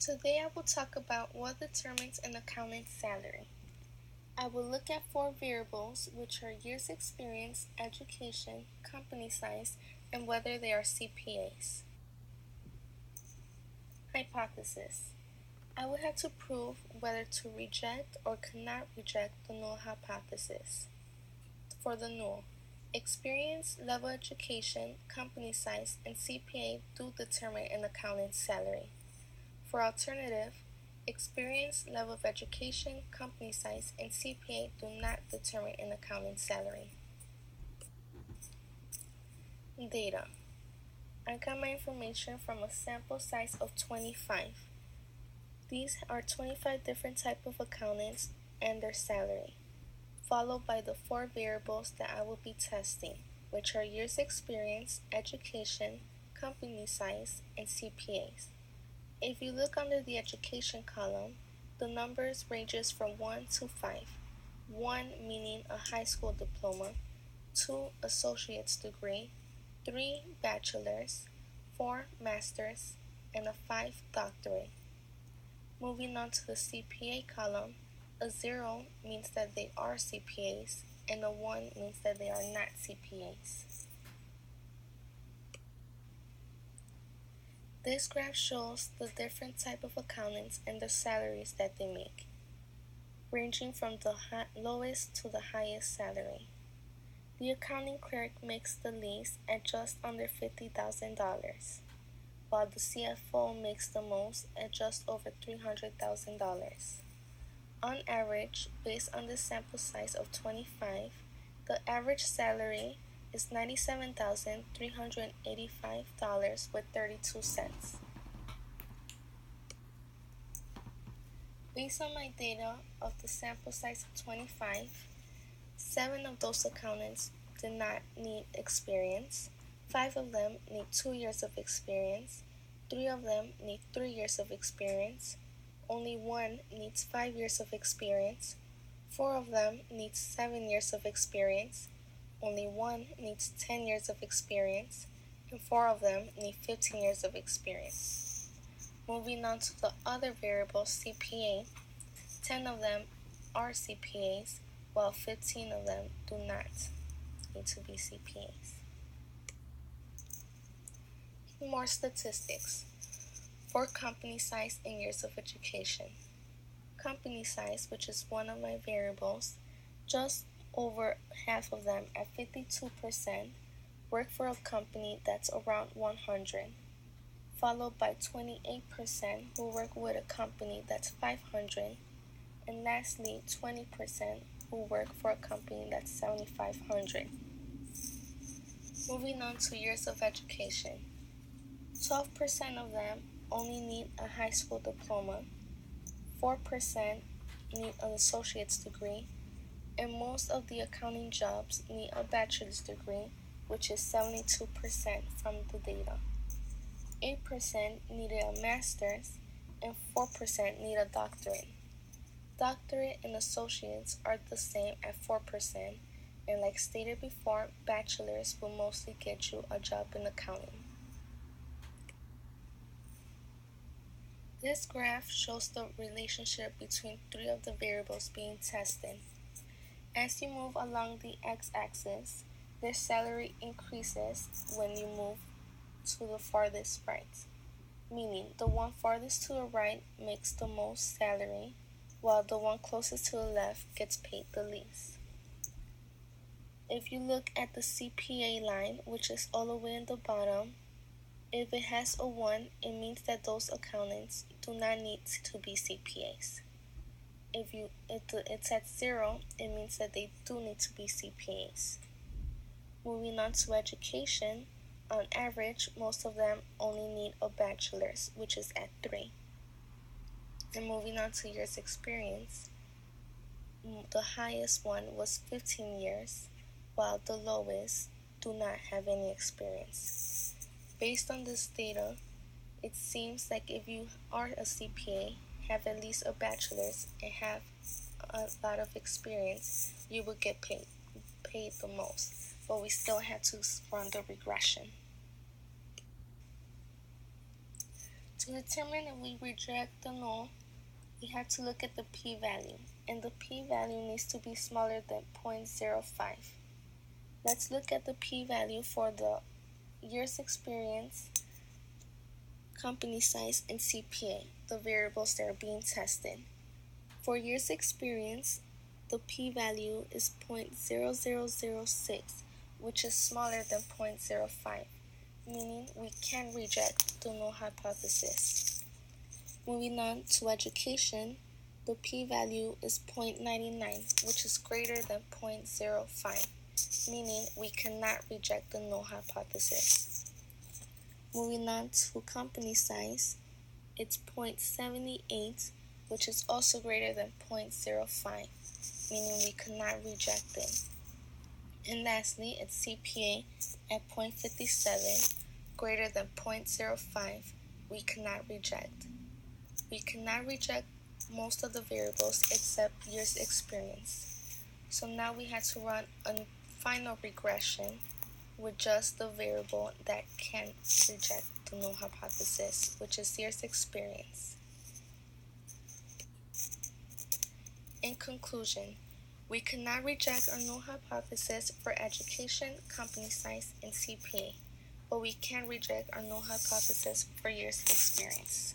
Today I will talk about what determines an accountant's salary. I will look at four variables, which are years experience, education, company size, and whether they are CPAs. Hypothesis. I will have to prove whether to reject or cannot reject the null hypothesis. For the null, experience, level education, company size, and CPA do determine an accountant's salary. For alternative, experience, level of education, company size, and CPA do not determine an accountant's salary. Data. I got my information from a sample size of 25. These are 25 different types of accountants and their salary, followed by the four variables that I will be testing, which are years experience, education, company size, and CPAs. If you look under the education column, the numbers ranges from 1 to 5. 1 meaning a high school diploma, 2 associate's degree, 3 bachelor's, 4 master's, and a 5 doctorate. Moving on to the CPA column, a 0 means that they are CPAs, and a 1 means that they are not CPAs. This graph shows the different type of accountants and the salaries that they make, ranging from the lowest to the highest salary. The accounting clerk makes the least at just under $50,000, while the CFO makes the most at just over $300,000. On average, based on the sample size of 25, the average salary is $97,385.32. Based on my data of the sample size of 25, 7 of those accountants did not need experience, 5 of them need 2 years of experience, 3 of them need 3 years of experience, only 1 needs 5 years of experience, 4 of them needs 7 years of experience, only 1 needs 10 years of experience, and 4 of them need 15 years of experience. Moving on to the other variable, CPA, 10 of them are CPAs, while 15 of them do not need to be CPAs. More statistics. For company size and years of education. Company size, which is one of my variables, just over half of them at 52% work for a company that's around 100, followed by 28% who work with a company that's 500, and lastly 20% who work for a company that's 7,500. Moving on to years of education. 12% of them only need a high school diploma, 4% need an associate's degree, and most of the accounting jobs need a bachelor's degree, which is 72% from the data. 8% needed a master's, and 4% need a doctorate. Doctorate and associates are the same at 4%, and like stated before, bachelors will mostly get you a job in accounting. This graph shows the relationship between 3 of the variables being tested. As you move along the x-axis, their salary increases when you move to the farthest right, meaning the one farthest to the right makes the most salary, while the one closest to the left gets paid the least. If you look at the CPA line, which is all the way in the bottom, if it has a 1, it means that those accountants do not need to be CPAs. If it's at 0, it means that they do need to be CPAs. Moving on to education, on average, most of them only need a bachelor's, which is at 3. And moving on to years experience, the highest one was 15 years, while the lowest do not have any experience. Based on this data, it seems like if you are a CPA, have at least a bachelor's, and have a lot of experience, you will get paid the most. But we still had to run the regression. To To determine if we reject the null, we have to look at the p-value, and the p-value needs to be smaller than 0.05. Let's look at the p-value for the years experience, company size, and CPA, the variables that are being tested. For years experience, the p-value is 0.0006, which is smaller than 0.05, meaning we can reject the null hypothesis. Moving on to education, the p-value is 0.99, which is greater than 0.05, meaning we cannot reject the null hypothesis. Moving on to company size, it's 0.78, which is also greater than 0.05, meaning we cannot reject it. And lastly, it's CPA at 0.57, greater than 0.05, we cannot reject. We cannot reject most of the variables except years experience. So now we had to run a final regression with just the variable that can reject the null hypothesis, which is years experience. In conclusion, we cannot reject our null hypothesis for education, company size, and CPA, but we can reject our null hypothesis for years experience.